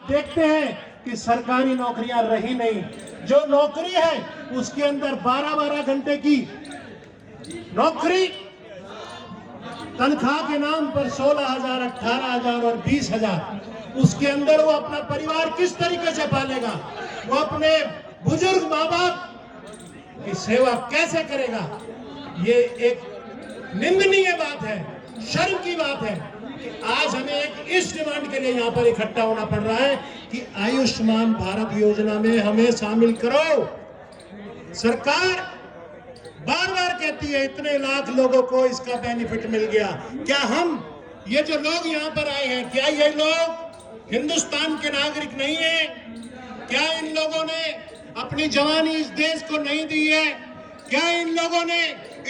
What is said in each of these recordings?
देखते हैं कि सरकारी नौकरियां रही नहीं। जो नौकरी है उसके अंदर 12-12 घंटे की नौकरी, तनख्वाह के नाम पर 16,000, 18,000 और 20,000, उसके अंदर वो अपना परिवार किस तरीके से पालेगा, वो अपने बुजुर्ग माँ बाप की सेवा कैसे करेगा। ये एक निंदनीय बात है, शर्म की बात है कि आज हमें एक इस डिमांड के लिए यहाँ पर इकट्ठा होना पड़ रहा है कि आयुष्मान भारत योजना में हमें शामिल करो। सरकार बार बार कहती है इतने लाख लोगों को इसका बेनिफिट मिल गया। क्या हम, ये जो लोग यहाँ पर आए हैं, क्या ये लोग हिंदुस्तान के नागरिक नहीं है? क्या इन लोगों ने अपनी जवानी इस देश को नहीं दी है? क्या इन लोगों ने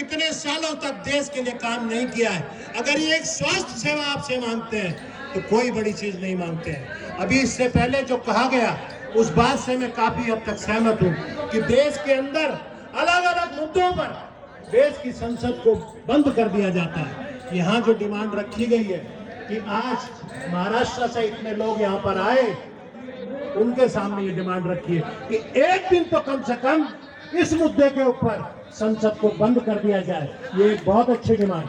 इतने सालों तक देश के लिए काम नहीं किया है? अगर ये एक स्वास्थ्य सेवा आपसे मांगते हैं तो कोई बड़ी चीज नहीं मांगते हैं। अभी इससे पहले जो कहा गया उस बात से मैं काफी हद तक सहमत हूं कि देश के अंदर अलग अलग मुद्दों पर देश की संसद को बंद कर दिया जाता है। यहाँ जो डिमांड रखी गई है कि आज महाराष्ट्र से इतने लोग यहाँ पर आए, उनके सामने ये डिमांड रखी है कि एक दिन तो कम से कम इस मुद्दे के ऊपर संसद को बंद कर दिया जाए। ये एक बहुत अच्छी डिमांड,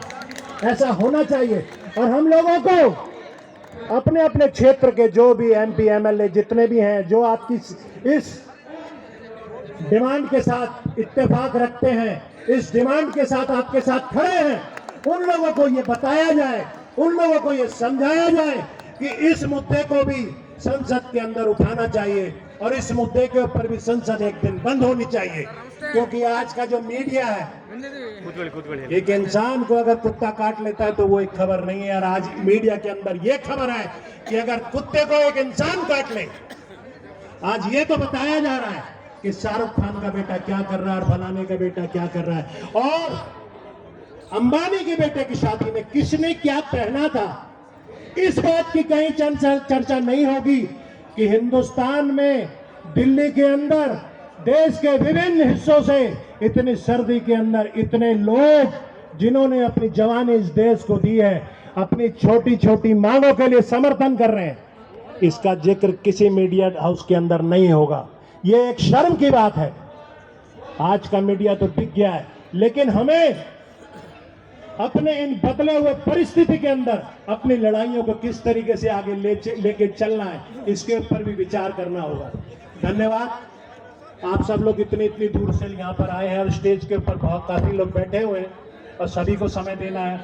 ऐसा होना चाहिए। और हम लोगों को अपने अपने क्षेत्र के जो भी MP MLA जितने भी हैं, जो आपकी इस डिमांड के साथ इत्तेफाक रखते हैं, इस डिमांड के साथ आपके साथ खड़े हैं, उन लोगों को ये बताया जाए, उन लोगों को ये समझाया जाए कि इस मुद्दे को भी संसद के अंदर उठाना चाहिए और इस मुद्दे के ऊपर भी संसद एक दिन बंद होनी चाहिए। क्योंकि आज का जो मीडिया है, एक इंसान को अगर कुत्ता काट लेता है तो वो एक खबर नहीं है। और आज मीडिया के अंदर ये खबर है कि अगर कुत्ते को एक इंसान काट ले, आज ये तो बताया जा रहा है कि शाहरुख खान का बेटा क्या कर रहा है और फलाने का बेटा क्या कर रहा है, और अंबानी के बेटे की शादी में किसने क्या पहना था, इस बात की कहीं चर्चा नहीं होगी कि हिंदुस्तान में, दिल्ली के अंदर, देश के विभिन्न हिस्सों से इतनी सर्दी के अंदर इतने लोग जिन्होंने अपनी जवानी इस देश को दी है, अपनी छोटी छोटी मांगों के लिए समर्थन कर रहे हैं, इसका जिक्र किसी मीडिया हाउस के अंदर नहीं होगा। ये एक शर्म की बात है। आज का मीडिया तो बिक गया है, लेकिन हमें अपने इन बदले हुए परिस्थिति के अंदर अपनी लड़ाइयों को किस तरीके से आगे लेके चलना है, इसके ऊपर भी विचार करना होगा। धन्यवाद। आप सब लोग इतनी दूर से यहाँ पर आए हैं और स्टेज के ऊपर बहुत काफी लोग बैठे हुए हैं और सभी को समय देना है।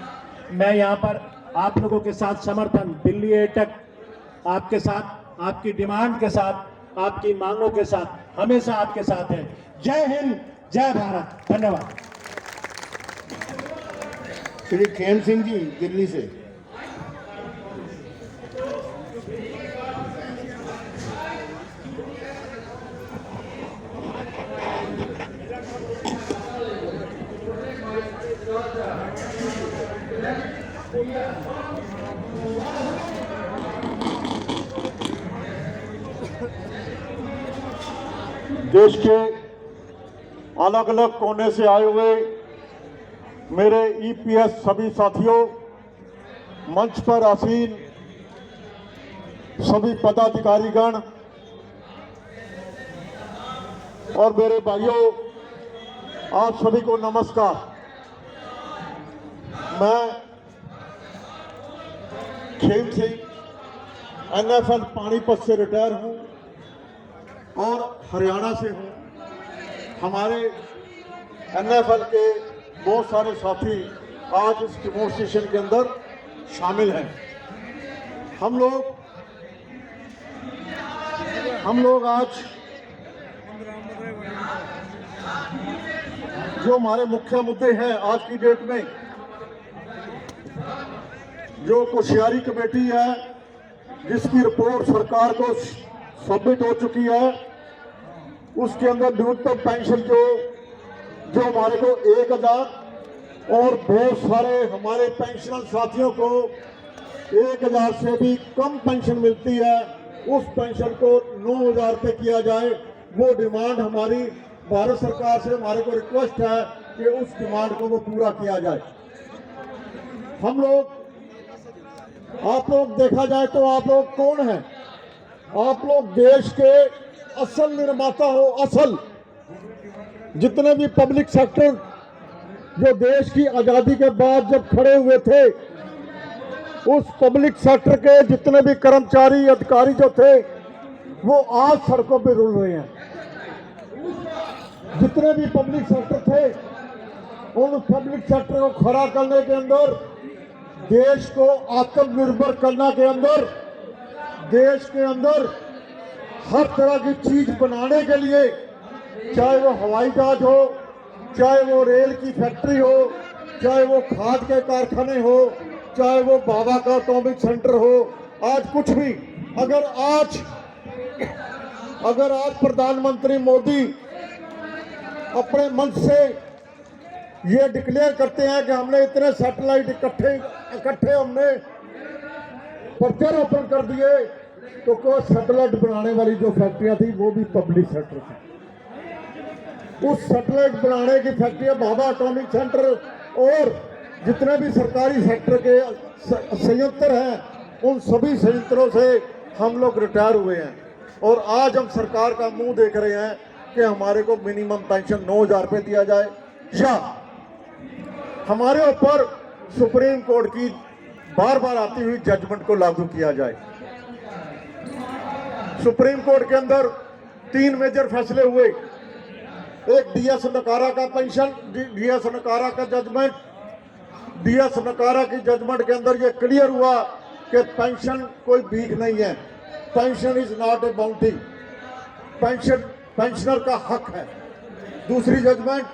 मैं यहाँ पर आप लोगों के साथ समर्थन, दिल्ली एटक आपके साथ, आपकी डिमांड के साथ, आपकी मांगों के साथ, हमेशा आपके साथ है। जय हिंद, जय भारत। धन्यवाद। श्री खेम सिंह जी दिल्ली से। देश के अलग अलग कोने से आए हुए मेरे EPS सभी साथियों, मंच पर आसीन सभी पदाधिकारीगण और मेरे भाइयों, आप सभी को नमस्कार। मैं खेम सिंह NFL पानीपत से रिटायर हूं और हरियाणा से हूं। हमारे NFL के बहुत सारे साथी आज इस डेमोन्स्ट्रेशन के अंदर शामिल हैं। हम लोग आज जो हमारे मुख्य मुद्दे हैं आज की डेट में, जो कोश्यारी कमेटी है जिसकी रिपोर्ट सरकार को सबमिट हो चुकी है, उसके अंदर न्यूनतम पेंशन जो हमारे को 1,000 और बहुत सारे हमारे पेंशनर साथियों को 1,000 से भी कम पेंशन मिलती है, उस पेंशन को 9,000 पे किया जाए। वो डिमांड हमारी भारत सरकार से हमारे को रिक्वेस्ट है कि उस डिमांड को वो पूरा किया जाए। आप लोग देखा जाए तो आप लोग कौन हैं? आप लोग देश के असल निर्माता हो। असल जितने भी पब्लिक सेक्टर जो देश की आज़ादी के बाद जब खड़े हुए थे, उस पब्लिक सेक्टर के जितने भी कर्मचारी अधिकारी जो थे वो आज सड़कों पे रुल रहे हैं। जितने भी पब्लिक सेक्टर थे, उन पब्लिक सेक्टर को खड़ा करने के अंदर, देश को आत्मनिर्भर करने के अंदर, देश के अंदर हर तरह की चीज बनाने के लिए, चाहे वो हवाई जहाज हो, चाहे वो रेल की फैक्ट्री हो, चाहे वो खाद के कारखाने हो, चाहे वो बाबा का एटॉमिक सेंटर हो, आज कुछ भी, अगर आज प्रधानमंत्री मोदी अपने मंच से ये डिक्लेयर करते हैं कि हमने इतने सैटेलाइट इकट्ठे हमने प्रत्यारोपण कर दिए, तो कोई सैटेलाइट बनाने वाली जो फैक्ट्रियां थी वो भी पब्लिक सेक्टर थी। उस सैटेलाइट बनाने की फैक्ट्रियां, बाबा एटॉमिक सेंटर और जितने भी सरकारी सेक्टर के संयंत्र हैं, उन सभी संयंत्रों से हम लोग रिटायर हुए हैं। और आज हम सरकार का मुंह देख रहे हैं कि हमारे को मिनिमम पेंशन 9,000 रुपये दिया जाए, या हमारे ऊपर सुप्रीम कोर्ट की बार बार आती हुई जजमेंट को लागू किया जाए। सुप्रीम कोर्ट के अंदर 3 मेजर फैसले हुए। एक डीएस नकारा का पेंशन, डीएस नकारा का जजमेंट, डीएस नकारा की जजमेंट के अंदर यह क्लियर हुआ कि पेंशन कोई भीख नहीं है, pension is not a bounty, pensioner का हक है। दूसरी जजमेंट